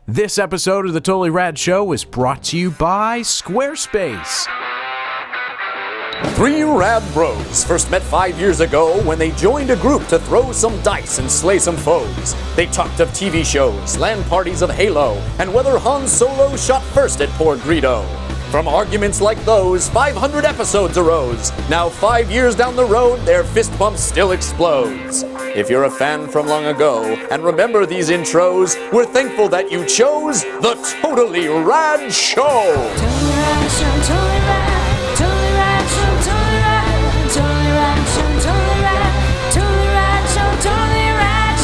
This episode of the Totally Rad Show is brought to you by Squarespace. Three rad bros first met 5 years ago when they joined a group to throw some dice and slay some foes. They talked of TV shows, LAN parties of Halo, and whether Han Solo shot first at poor Greedo. From arguments like those, 500 episodes arose. Now 5 years down the road, their fist bump still explodes. If you're a fan from long ago and remember these intros, we're thankful that you chose the Totally Rad Show. Totally Rad Show, Totally Rad, Totally Rad Show, Totally Rad, Totally Rad Show, Totally Rad, Totally Rad Show, Totally Rad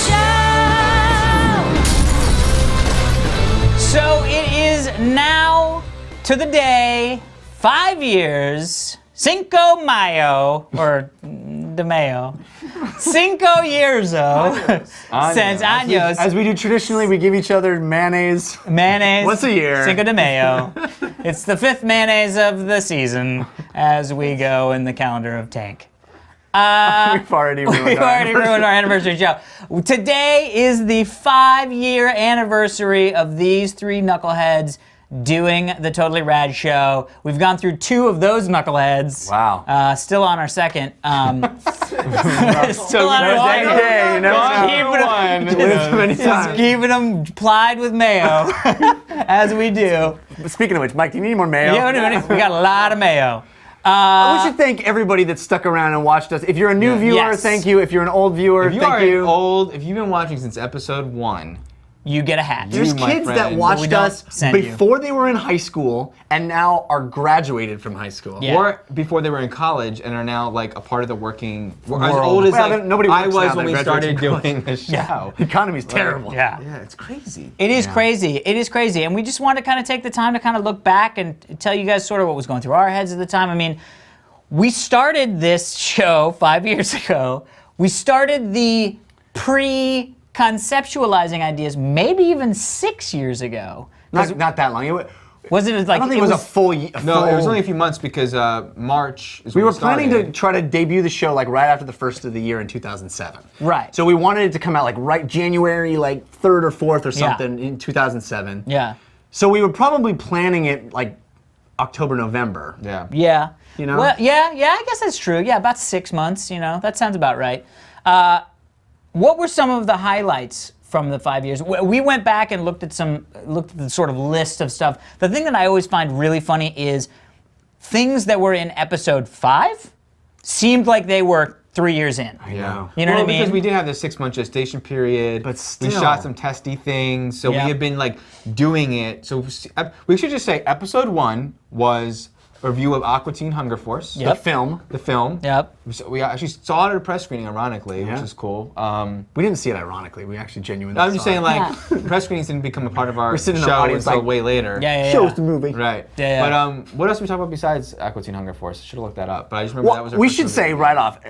Show. So it is now to the day, 5 years, Cinco Mayo, or de Mayo, Cinco years since años. As we do traditionally, we give each other mayonnaise. Once a year. Cinco de Mayo. It's the 5th mayonnaise of the season as we go in the calendar of Tank. We've already ruined our anniversary show. Today is the 5-year anniversary of these three knuckleheads doing the Totally Rad Show. We've gone through 2 of those knuckleheads. Wow. Still on our second. Still on our Every day, you know. Just keeping them plied with mayo, as we do. Speaking of which, Mike, do you need more mayo? Yeah, we got a lot of mayo. We should thank everybody that stuck around and watched us. If you're a new viewer, thank you. If you're an old viewer, thank you. If you've been watching since episode 1, you get a hat. There's kids that watched us before they were in high school and now are graduated from high school. Yeah. or before they were in college and are now like a part of the working world. As World. old as Well, like, nobody I works was now when that we started graduates from doing the show. The economy's terrible. Yeah. Yeah, it's crazy. It is crazy. It is crazy. And we just wanted to kind of take the time to kind of look back and tell you guys sort of what was going through our heads at the time. I mean, we started this show 5 years ago. We started the conceptualizing ideas maybe even 6 years ago. Not that long. Was it like? I don't think it was a full year. No, it was only a few months because March is We when were it started. planning to try to debut the show like right after the first of the year in 2007. Right. So we wanted it to come out like right January, like 3rd or 4th or something in 2007. Yeah. So we were probably planning it like October, November. Yeah. Yeah. You know? Well, yeah, I guess that's true. Yeah, about 6 months, you know, that sounds about right. What were some of the highlights from the 5 years? We went back and looked at the sort of list of stuff. The thing that I always find really funny is things that were in episode 5 seemed like they were 3 years in. I know. You know what I mean? Because we did have the 6-month gestation period. But still. We shot some testy things, so Yeah. we had been like doing it. So we should just say episode 1 was a review of Aqua Teen Hunger Force. Yep. The film. Yep. We actually saw it at a press screening, ironically, which is cool. We didn't see it ironically. We actually genuinely I'm just saw saying, it. like, press screenings didn't become a part of our We're sitting in the show audience until like, way later. Yeah. Show us the movie. Right. Yeah. But what else did we talk about besides Aqua Teen Hunger Force? I should have looked that up. But I just remember that was our We first should movie. say right off,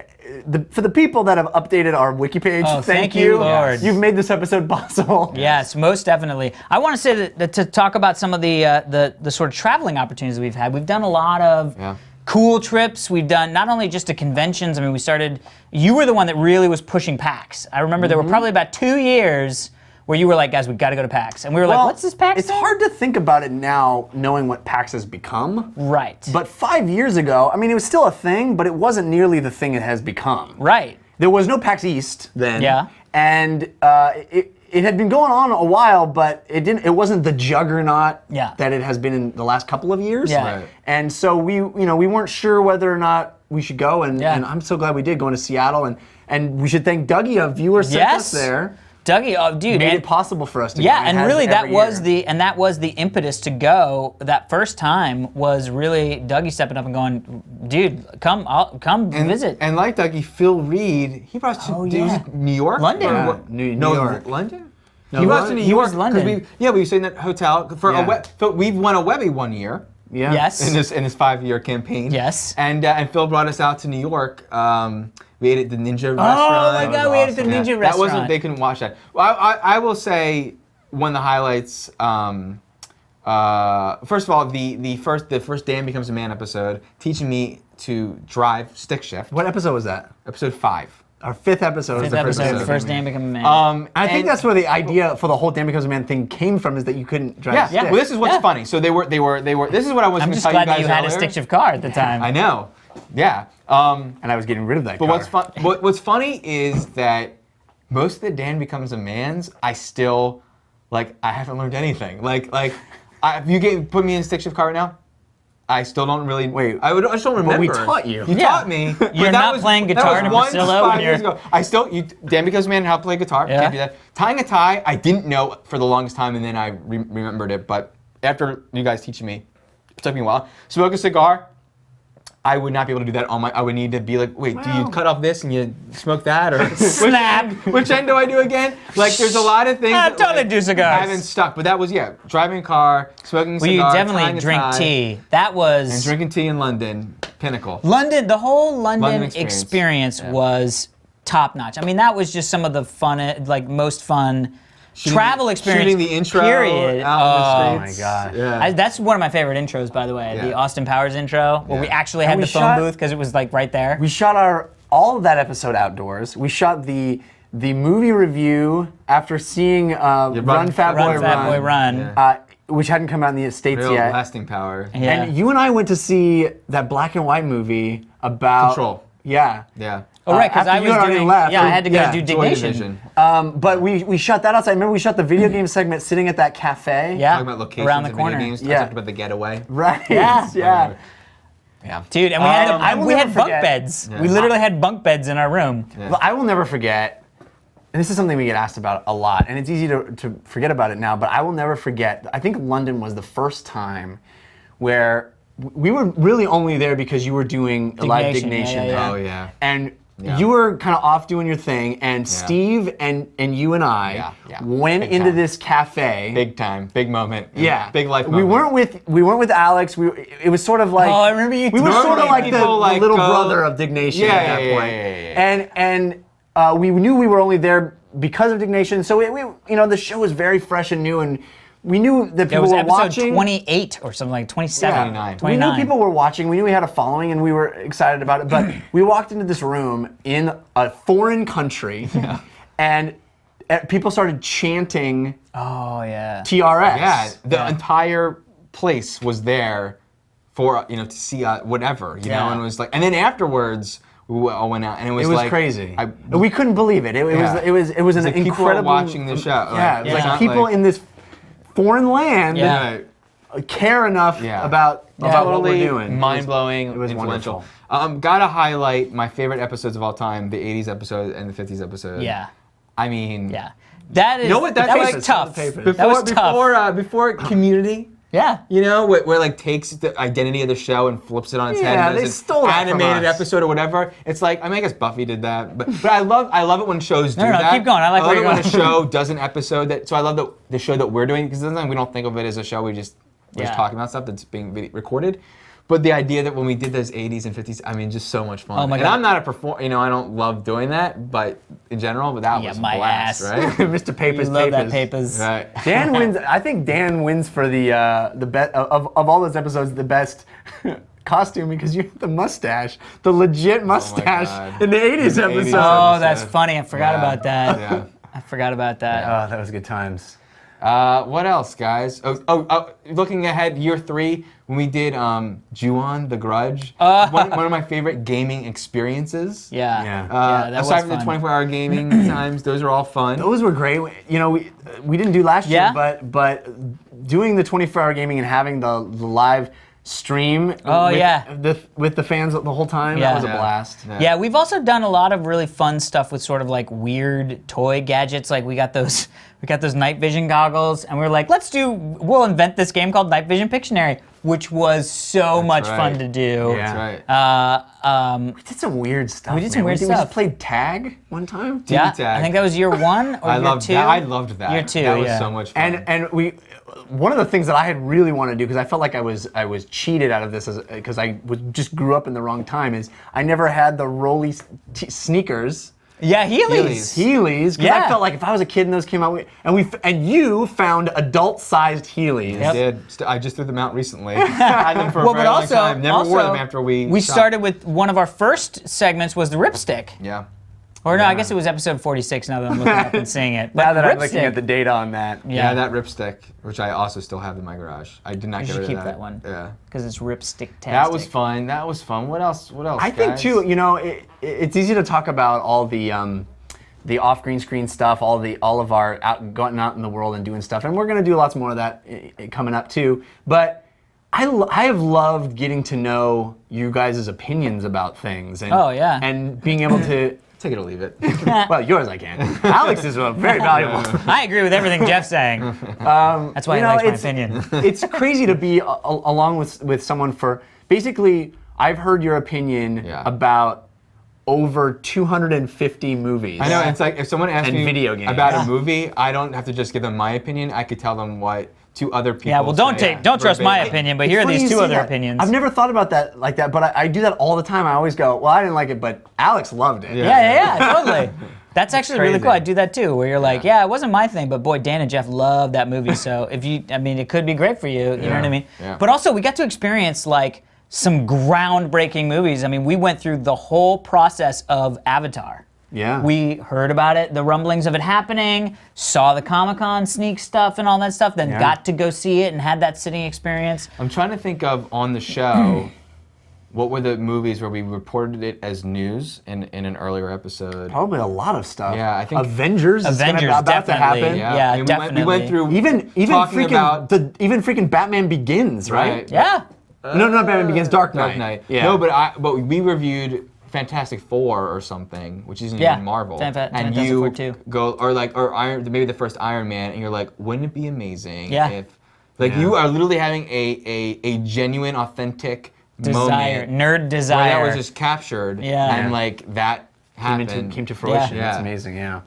for the people that have updated our wiki page, thank you, Lord. You've made this episode possible. Yes, most definitely. I want to say that to talk about some of the sort of traveling opportunities we've had. We've done a lot of cool trips. We've done not only just to conventions. I mean, you were the one that really was pushing PAX. I remember there were probably about 2 years where you were like, guys, we got to go to PAX. And we were like, what's this PAX It's thing? hard to think about it now, knowing what PAX has become. Right. But 5 years ago, I mean, it was still a thing, but it wasn't nearly the thing it has become. Right. There was no PAX East then. Yeah. And it had been going on a while, but it wasn't the juggernaut that it has been in the last couple of years. Yeah. Right. And so we weren't sure whether or not we should go, and I'm so glad we did, going to Seattle, and we should thank Dougie, a viewer sent us there. Dougie, oh, dude, made it possible for us to go. Yeah, and really that was year. the impetus to go. That first time was really Dougie stepping up and going, dude, come visit. And like Dougie, Phil Reed, he brought us to New York, London, New York, London. No, he brought us to New York. was London. We were staying in that hotel for we won a Webby 1 year. Yeah. Yes. In his 5-year campaign. Yes. And Phil brought us out to New York. We ate at the Ninja restaurant. Oh my God, we ate at the Ninja restaurant. That wasn't. They couldn't watch that. Well, I will say one of the highlights. First of all, the first Dan Becomes a Man episode, teaching me to drive stick shift. What episode was that? Episode 5. Our fifth episode is the first episode, day. first Dan Become a Man. I think that's where the idea for the whole Dan Becomes a Man thing came from, is that you couldn't drive Yeah. stick. Well, this is what's funny. So they were. This is what I was I'm going to just tell you glad guys that you had a earlier. stick shift car at the time. I know. Yeah. And I was getting rid of that But car. what's funny is that most of the Dan Becomes a Man's, I still, like, I haven't learned anything. If you put me in stick shift car right now, I still don't really. Wait. I just don't remember. But we taught you. You taught me. but You're that not was- playing that guitar was in a once Priscilla 5 when years you're- ago. Dan Becomes a Man, how to play guitar. Yeah. Can't do that. Tying a tie, I didn't know for the longest time, and then I remembered it. But after you guys teaching me, it took me a while. Smoke a cigar. I would not be able to do that on my. I would need to be like, wait, do you cut off this and you smoke that, or Snap. Which end do I do again? Like, there's a lot of things. I that, totally do cigars. haven't stuck, but that was driving a car, smoking a Well, cigar, you tying definitely a drink tie, tea. That was and drinking tea in London, pinnacle. London. The whole London London experience Yeah. was top notch. I mean, that was just some of the fun, most fun travel experience. Shooting the intro Period. out in Oh the streets. my God. Yeah. That's one of my favorite intros, by the way. Yeah. The Austin Powers intro, where we Yeah. actually And had we the phone shot- booth because it was like right there. We shot all of that episode outdoors. We shot the movie review after seeing Run Fat Boy Run, Fat Boy, Run. Yeah. which hadn't come out in the States Real yet. lasting power. Yeah. And you and I went to see that black and white movie about Control. Yeah. Yeah. Oh, right, because after I you had was already doing. left, Yeah, I or- had to go yeah, do Joy Dignation. Division. But we shot that outside. Remember we shot the video game segment sitting at that cafe? Yeah, Talking about locations around the and corner. video games. Yeah. Talked about the getaway. Right. Yeah. Yeah. Yeah. Dude, and we had I will we had never bunk forget- beds. Yeah. We literally had bunk beds in our room. Yeah. Well, I will never forget, and this is something we get asked about a lot, and it's easy to forget about it now, but I will never forget, I think London was the first time where we were really only there because you were doing a live Dignation, Dignation. yeah. Oh, yeah. And Yeah. you were kind of off doing your thing, and Steve and you and I Yeah, yeah. went Big into time. this cafe. Big time. Big moment. Yeah, Big life We moment. weren't with Alex. It was sort of like. Oh, I remember you We were told sort of me. like the People, like, little go- brother of Dignation Yeah, at that yeah, point. yeah. And we knew we were only there because of Dignation. So the show was very fresh and new, and we knew that It people was were episode watching. 28 or something like 27. Yeah. 29. We knew 29. people were watching. We knew we had a following, and we were excited about it. But we walked into this room in a foreign country, and people started chanting Oh yeah. TRS. Yeah. The entire place was there for, to see whatever, you Yeah. know, and it was like, and then afterwards, we all went out, and it was It was like crazy. I, We couldn't believe it. It Yeah. was an like people incredible. are watching the show. Yeah, it was it's like not people in this foreign land Yeah. care enough Yeah. about what we're totally doing. mind-blowing, it was influential. wonderful. Gotta highlight my favorite episodes of all time, the 80s episode and the 50s episode. Yeah. I mean, Yeah. That is. You know what? That's that like was tough. papers. That was tough. Before Community, Yeah. where like takes the identity of the show and flips it on its head. Yeah, and they does an stole that from animated us. episode or whatever. It's like, I guess Buffy did that, but I love it when shows do No, that. keep going. I like love where it you're when a going. show does an episode that. So I love the show that we're doing, because sometimes we don't think of it as a show. We're just Yeah. talking about stuff that's being recorded. But the idea that when we did those 80s and 50s, I mean, just so much fun. Oh my and God. I'm not a performer, I don't love doing that, but in general, but that Yeah, was a my blast, ass. right? Mr. You Papers. love that papers. Right. Dan wins. I think Dan wins for the best of all those episodes. The best costume, because you have the mustache, the legit mustache God. in the 80s In the 80s episode. Oh, that's episode. funny. I forgot Yeah. about that. Yeah. I forgot about that. Oh, that was good times. What else, guys? Looking ahead, year 3, when we did Ju-on, The Grudge, one of my favorite gaming experiences. Yeah. Yeah. Yeah, that aside was from the fun. 24-hour gaming times, those are all fun. Those were great. We didn't do last Yeah. year, but doing the 24-hour gaming and having the live stream Oh, with, yeah. with the fans the whole time, Yeah. that was a Yeah. blast. Yeah, we've also done a lot of really fun stuff with sort of like weird toy gadgets. Like we got those night vision goggles, and we were like, we'll invent this game called Night Vision Pictionary, which was so much fun right. to do. Yeah. That's right. We did some weird stuff. We did some man. weird We stuff. just played tag one time. Yeah, tag. I think that was year 1 or I year loved 2. that. I loved that. Year 2, That was yeah. so much fun. And one of the things that I had really wanted to do, because I felt like I was cheated out of this because I just grew up in the wrong time, is I never had the Rolly sneakers. Yeah, Heelys. Heelys, because Yeah. I felt like if I was a kid and those came out, and you found adult-sized Heelys. I did. I just threw them out recently. Had them for a Well, very but long also, time. Never wore them after we shot. started with one of our first segments was the ripstick. Yeah. Or no, I guess it was episode 46 now that I'm looking up and seeing it. Now that I'm Ripstick. looking at the data on that. Yeah, that ripstick, which I also still have in my garage. I did not You get should rid keep of that one. Yeah. Because it's ripstick-tastic. That was fun. That was fun. What else? What else? I think guys? too, it's easy to talk about all the off green screen stuff, all of our going out in the world and doing stuff, and we're gonna do lots more of that coming up too. But I have loved getting to know you guys' opinions about things, and and being able to. Take it or leave it. Well, yours I can. Alex is very valuable. I agree with everything Jeff's saying. That's why he likes my opinion. It's crazy to be along with someone for basically. I've heard your opinion about over 250 movies. I know. It's like if someone asks me video games. about a movie, I don't have to just give them my opinion. I could tell them what two other people. Yeah, well, don't trust my opinion, but here are these two other opinions. I've never thought about that like that, but I do that all the time. I always go, well, I didn't like it, but Alex loved it. Yeah, totally. That's actually really cool. I do that too, where you're like, yeah, it wasn't my thing, but boy, Dan and Jeff loved that movie. So it could be great for you. You know what I mean? Yeah. But also, we got to experience like some groundbreaking movies. I mean, we went through the whole process of Avatar. Yeah. We heard about it, the rumblings of it happening, saw the Comic-Con sneak stuff and all that stuff, then got to go see it and had that sitting experience. I'm trying to think of on the show, what were the movies where we reported it as news in an earlier episode? Probably a lot of stuff. Yeah, I think Avengers is about definitely. to happen. Yeah, I mean, definitely. We went through Even talking about freaking Batman Begins, right? Yeah. No, not Batman Begins, Dark Knight. Dark Knight. Yeah. No, but we reviewed Fantastic Four or something, which isn't even Marvel. and Fantastic you Four too. Go or maybe the first Iron Man, and you're like, wouldn't it be amazing if you are literally having a genuine, authentic Desire, moment nerd desire. where that was just captured, and like that happened. Came to fruition. Yeah. It's amazing. Yeah.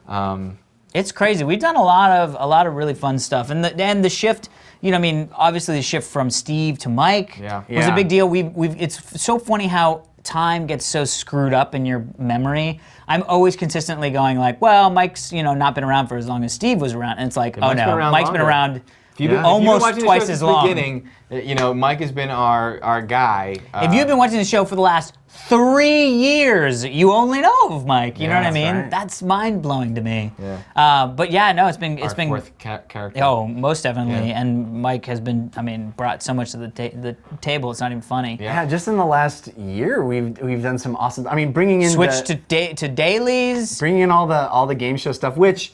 It's crazy. We've done a lot of really fun stuff, and the shift. I mean, obviously the shift from Steve to Mike was a big deal. It's so funny how time gets so screwed up in your memory. I'm always consistently going like, well, Mike's not been around for as long as Steve was around, and it's like, oh no, Mike's been around almost twice as long. Beginning, Mike has been our guy. If you've been watching the show for the last 3 years, you only know of Mike. You know what I mean? right. That's mind blowing to me. Yeah. But yeah, no, it's been fourth character. Oh, most definitely. Yeah. And Mike has been, brought so much to the table. It's not even funny. Yeah, just in the last year, we've done some awesome. Bringing in Switched to dailies. bringing in all the game show stuff, which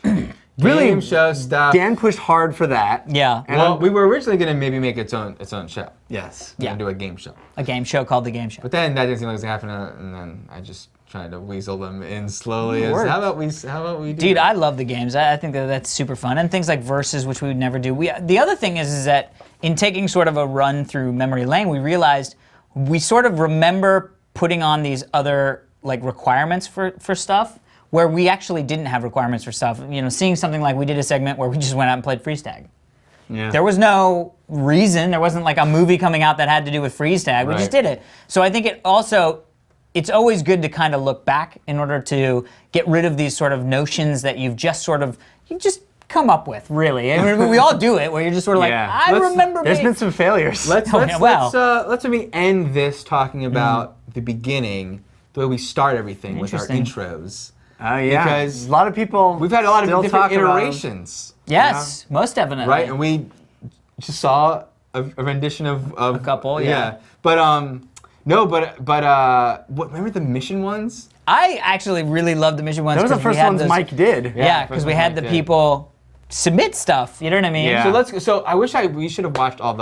really Game show stuff. Dan pushed hard for that. Yeah. And Well, we were originally gonna maybe make its own show. yes. We're gonna do a game show. A game show called The Game Show. But then that didn't seem like it was happening, and then I just tried to weasel them in slowly. worked. How about we do Dude, that? I love the games. I think that's super fun. And things like Versus, which we would never do. The other thing is that in taking sort of a run through memory lane, we realized we sort of remember putting on these other like requirements for stuff where we actually didn't have requirements for stuff. Seeing something like we did a segment where we just went out and played freeze tag. Yeah. There was no reason. There wasn't like a movie coming out that had to do with freeze tag. We just Right. did it. So I think it's always good to kind of look back in order to get rid of these sort of notions that you've just come up with, really. We all do it, where you're just sort of like, I remember There's been some failures. Let's maybe end this talking about the beginning, the way we start everything with our Interesting. intros. Oh yeah. Because a lot of people. We've had a lot still of different talk about 'em. iterations, Yes, most definitely. right? And we just saw a rendition of A couple, yeah. But remember the mission ones? I actually really loved the mission ones. Those were the 'cause we first had ones those- Mike did. Yeah, first because we ones had Mike the did. people submit stuff. You know what I mean? Yeah. So I wish we should have watched all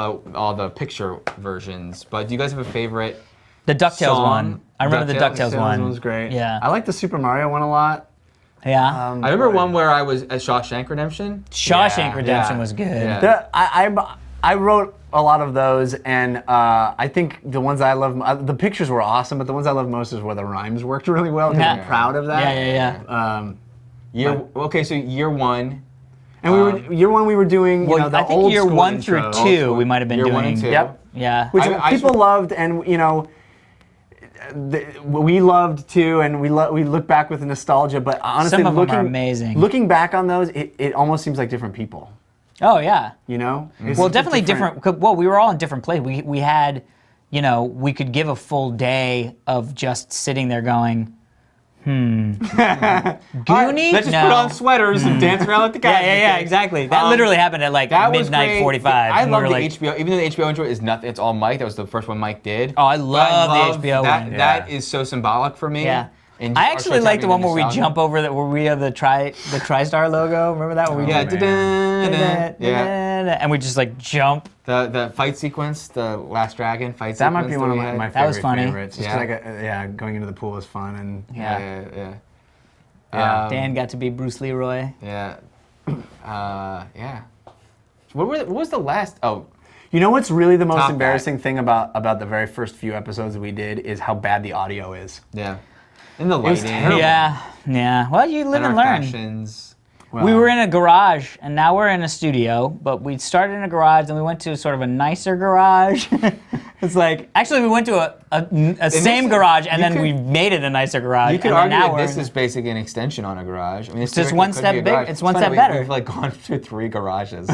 the picture versions. But do you guys have a favorite? The DuckTales Song. one. I remember the DuckTales. DuckTales one. was great. Yeah. I like the Super Mario one a lot. Yeah. I remember one where I was at Shawshank Redemption. Shawshank yeah, Redemption yeah, was good. yeah. I wrote a lot of those, and I think the ones I love, the pictures were awesome, but the ones I love most is where the rhymes worked really well. 'Cause I'm Yeah. proud of that. Yeah. So year one. And year one we were doing Well, the I think old year school 1 through intro. 2 we might have been Year doing. 1 and 2. Yep. Yeah. Which I people loved, and we loved too, and we look back with nostalgia. But honestly, Some of them are amazing. Looking back on those, it almost seems like different people. Oh yeah. You know? It's Well, just definitely different. Well, we were all in different places. We had, we could give a full day of just sitting there going, Goonie? Let's just No. put on sweaters and dance around like the guys. Yeah, exactly. That literally happened at like That was midnight great. 45. I and love we the were like, HBO, even though the HBO intro is nothing, it's all Mike. That was the first one Mike did. Oh, I But love the HBO that. one. That is so symbolic for me. Yeah. And I our actually shows like the having one where we nostalgia. jump over that, where we have the TriStar logo. Remember that? Where we Yeah, jump- yeah. and we just like jump. The fight sequence, the Last Dragon fight That sequence. might be one of we my had. favorite was funny. favorites. Just Yeah. like going into the pool is fun and Yeah. Dan got to be Bruce Leroy. Yeah. Yeah. What was the last? Oh, You know what's really the most Top embarrassing thing about the very first few episodes we did is how bad the audio is. yeah. And the was lighting. terrible. Yeah. Well, you live And and our learn. fashions. We were in a garage, and now we're in a studio. But we started in a garage, and we went to sort of a nicer garage. It's like actually we went to a same garage, and you then could- we made it a nicer garage. You could and then argue now that we're this in- is basically an extension on a garage. I mean, it's just theoretically one could step be a big- garage. it's one funny, step better. We've like gone through 3 garages.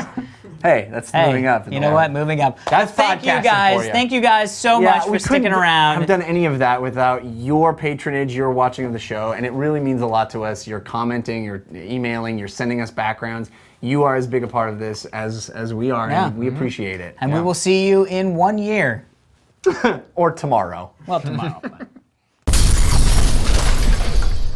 Hey, that's Hey, moving up. you know what? Moving up. That's Thank you podcasting guys. for you. Thank you guys so much for sticking around. Have done any of that without your patronage, your watching of the show, and it really means a lot to us. You're commenting, you're emailing, you're sending us backgrounds. You are as big a part of this as we are, Yeah. and we appreciate it. And we will see you in 1 year. Or tomorrow. Well, tomorrow.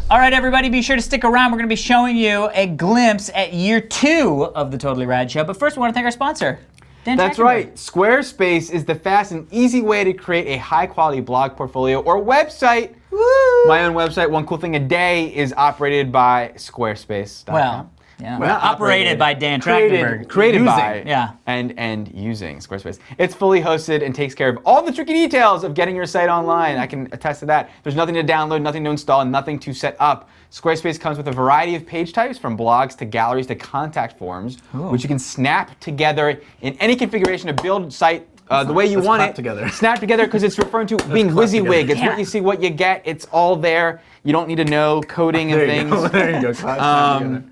All right, everybody, be sure to stick around. We're going to be showing you a glimpse at year 2 of the Totally Rad Show. But first, we want to thank our sponsor, Dan That's Trachtenberg. right. Squarespace is the fast and easy way to create a high-quality blog portfolio or website. Woo! My own website, One Cool Thing a Day, is operated by Squarespace.com. Well, yeah. Well, operated by Dan Trachtenberg. Created Using. by Yeah. and using Squarespace. It's fully hosted and takes care of all the tricky details of getting your site online. I can attest to that. There's nothing to download, nothing to install, and nothing to set up. Squarespace comes with a variety of page types, from blogs to galleries to contact forms, which you can snap together in any configuration to build site the way you Let's want clap it. together. Snap together because it's referring to being clap WYSIWYG. together. It's what you see, what you get. It's all there. You don't need to know coding and There things. you go. There you go. Clap together.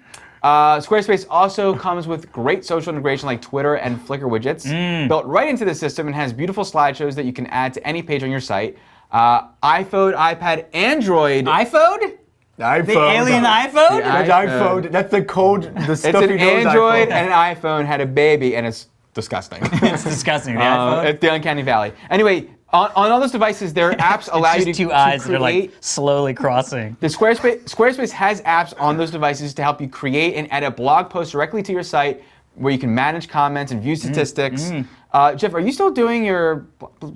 Squarespace also comes with great social integration like Twitter and Flickr widgets, built right into the system, and has beautiful slideshows that you can add to any page on your site. iPhone, iPad, Android. iPhone? iPhone. The alien iPhone? That's iPhone. That's the code. The It's stuffy an nose Android iPhone. and an iPhone had a baby, and it's disgusting. It's disgusting. The iPhone? It's the uncanny valley. Anyway, on all those devices, their apps allow It's you just to two eyes to that are like create. slowly crossing. The Squarespace has apps on those devices to help you create and edit blog posts directly to your site, where you can manage comments and view statistics. Jeff, are you still doing your?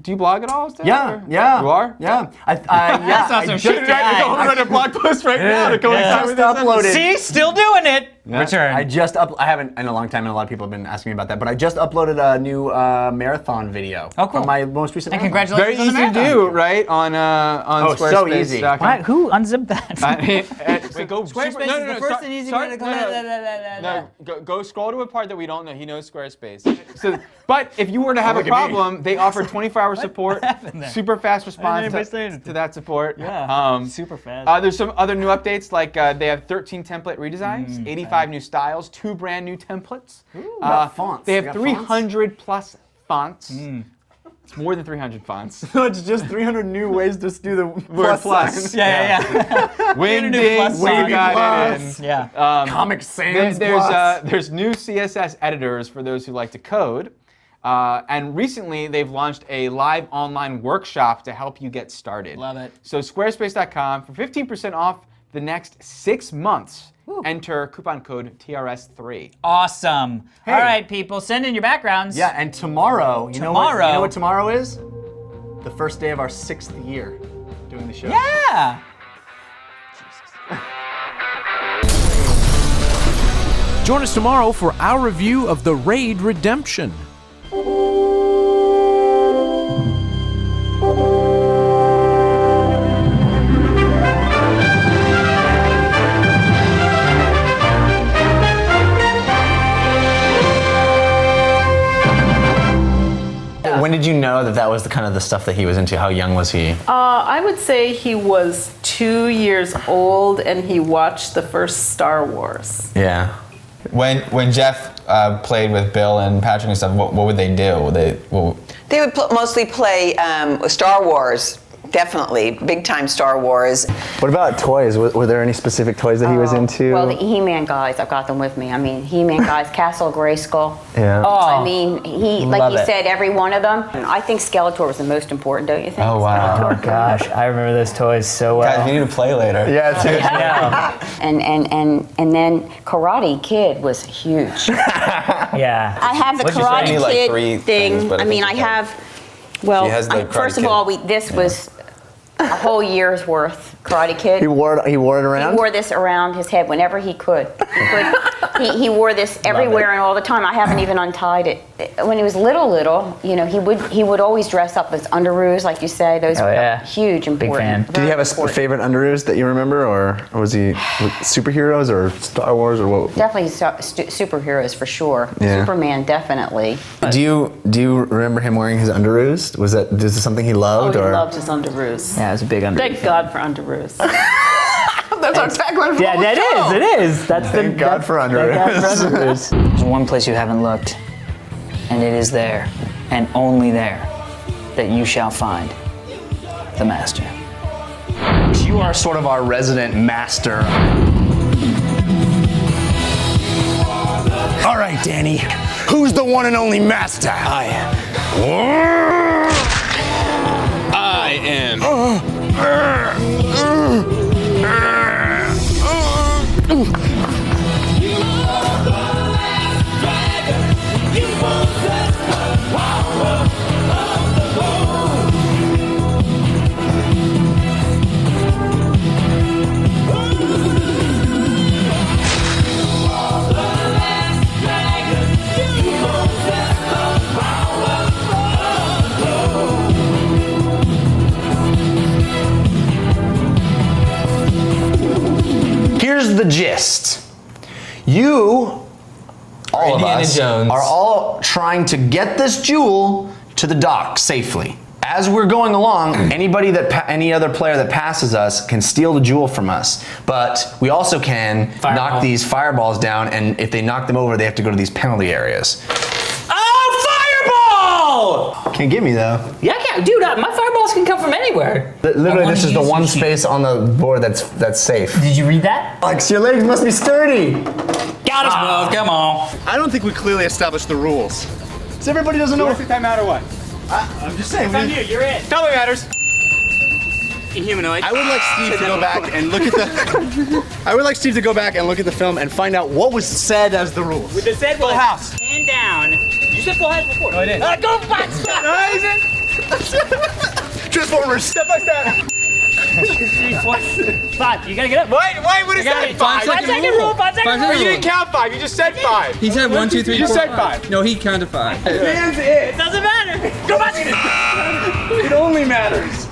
Do you blog at all? Still, Yeah, or- yeah. You are? Yeah. That's awesome. I Shit, just, yeah. Go write a blog post right now to I coincide with just this uploaded. See, still doing it. Return. I haven't in a long time, and a lot of people have been asking me about that, but I just uploaded a new marathon video Oh, cool. from my most recent And marathon. Very congratulations easy on the to marathon. do, right? On Oh, so easy. Why, who unzipped that? Wait, go Squarespace is the first and easy way to go. No, go scroll to a part that we don't know. He knows Squarespace. So, but if you were to have a Look at me. problem, they offer 24-hour support, happened there? super fast response anybody say anything. to that support. Yeah, super fast. There's some other new updates, like they have 13 template redesigns, 85 new styles, 2 brand new templates. got fonts. They They have got 300 plus fonts. It's more than 300 fonts. It's just 300 new ways to do the Word plus. sign. Yeah. Wingdings, plus we sign. got it in. Plus. Yeah. Comic Sans There's plus. there's new CSS editors for those who like to code, and recently they've launched a live online workshop to help you get started. Love it. So Squarespace.com for 15% off the next 6 months. Enter coupon code TRS3. Awesome. All right, people, send in your backgrounds. Yeah, and tomorrow, you know what tomorrow is? The first day of our 6th year doing the show. Yeah. Join us tomorrow for our review of The Raid Redemption. When did you know that that was the kind of the stuff that he was into? How young was he? I would say he was 2 years old and he watched the first Star Wars. Yeah. When Jeff played with Bill and Patrick and stuff, what would they do? They would mostly play Star Wars definitely big time Star Wars. What about toys? Were there any specific toys that he was into? Well, the He-Man guys, I've got them with me. I mean, He-Man guys, Castle Grayskull. Yeah. I mean, like love you it. said, every one of them. I think Skeletor was the most important, don't you think? Oh, wow. Oh gosh, I remember those toys so well. Guys, we need to play later. Yeah, too. And then Karate Kid was huge. Yeah. I have the What'd you say? Karate I need, like, Kid 3 thing. things, but I I mean, think I you can. have. Well, She has the Karate first of Kid. all, this was a whole year's worth Karate Kid. He wore it around? He wore this around his head whenever he could. He wore this everywhere and all the time. I haven't even untied it. When he was little, you know, he would always dress up as underoos, like you say. Those were huge, important. fan. Did he have a favorite underoos that you remember, or was he superheroes or Star Wars or what? Definitely superheroes for sure. Yeah. Superman, definitely. Do you remember him wearing his underoos? Was this something he loved? Oh, he or? loved his underoos. Yeah, it was a big under. Thank God for underoos. That's our tagline for Yeah, the show. it is. That's Thank God for underoos. There's one place you haven't looked, and it is there, and only there, that you shall find the master. You are sort of our resident master. All right, Danny. Who's the one and only master? I am. Here's the gist. You, all of Indiana us, Jones. are all trying to get this jewel to the dock safely. As we're going along, any other player that passes us can steal the jewel from us. But we also can knock these fireballs down, and if they knock them over, they have to go to these penalty areas. Oh, fireball! Can't get me though. Yeah, I can't, dude. My fireballs can come from anywhere. Literally, this is the one use your space on the board that's safe. Did you read that? Alex, your legs must be sturdy. Got us, Will. Come on. I don't think we clearly established the rules. So everybody doesn't know. Time out or what? I'm just saying. You're in. Totally matters. Humanoid. I would like Steve to go back and look at the. I would like Steve to go back and look at the film and find out what was said as the rules. The said was house. hand down. You said full house before. No, I didn't. Go back. Stop. Transformers. Step by step. 5. You gotta get up. Wait, what is that? 5 second rule. 5 second rule. You didn't count 5. You just said 5. He said 1, 2, 3, You 4, said 5. 5. No, he counted 5. It doesn't matter. Go back. It only matters.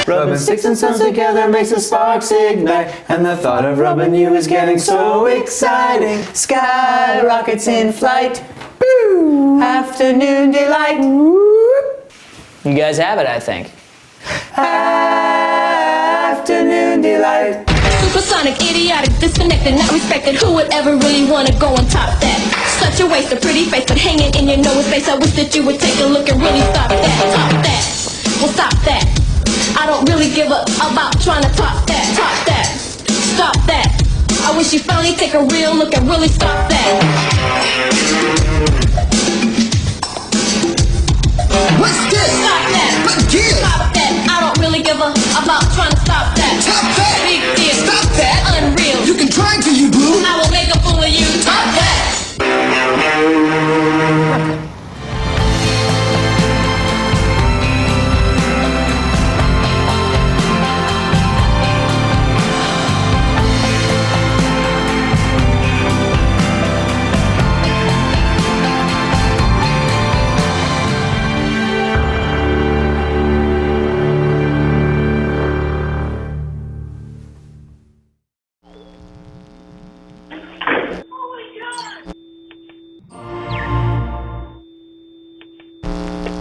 Rubbing sticks and stones together makes the sparks ignite, and the thought of rubbing you is getting so exciting. Sky rockets in flight. Boo! Afternoon delight. Whoop. You guys have it, I think. Afternoon delight. Supersonic, idiotic, disconnected, not respected. Who would ever really wanna go and top that? Such a waste, a pretty face, but hanging in your nose space. I wish that you would take a look and really stop that. Top that. Well, stop that. I don't really give a about trying to top that. Top that. Stop that. I wish you finally take a real look and really stop that.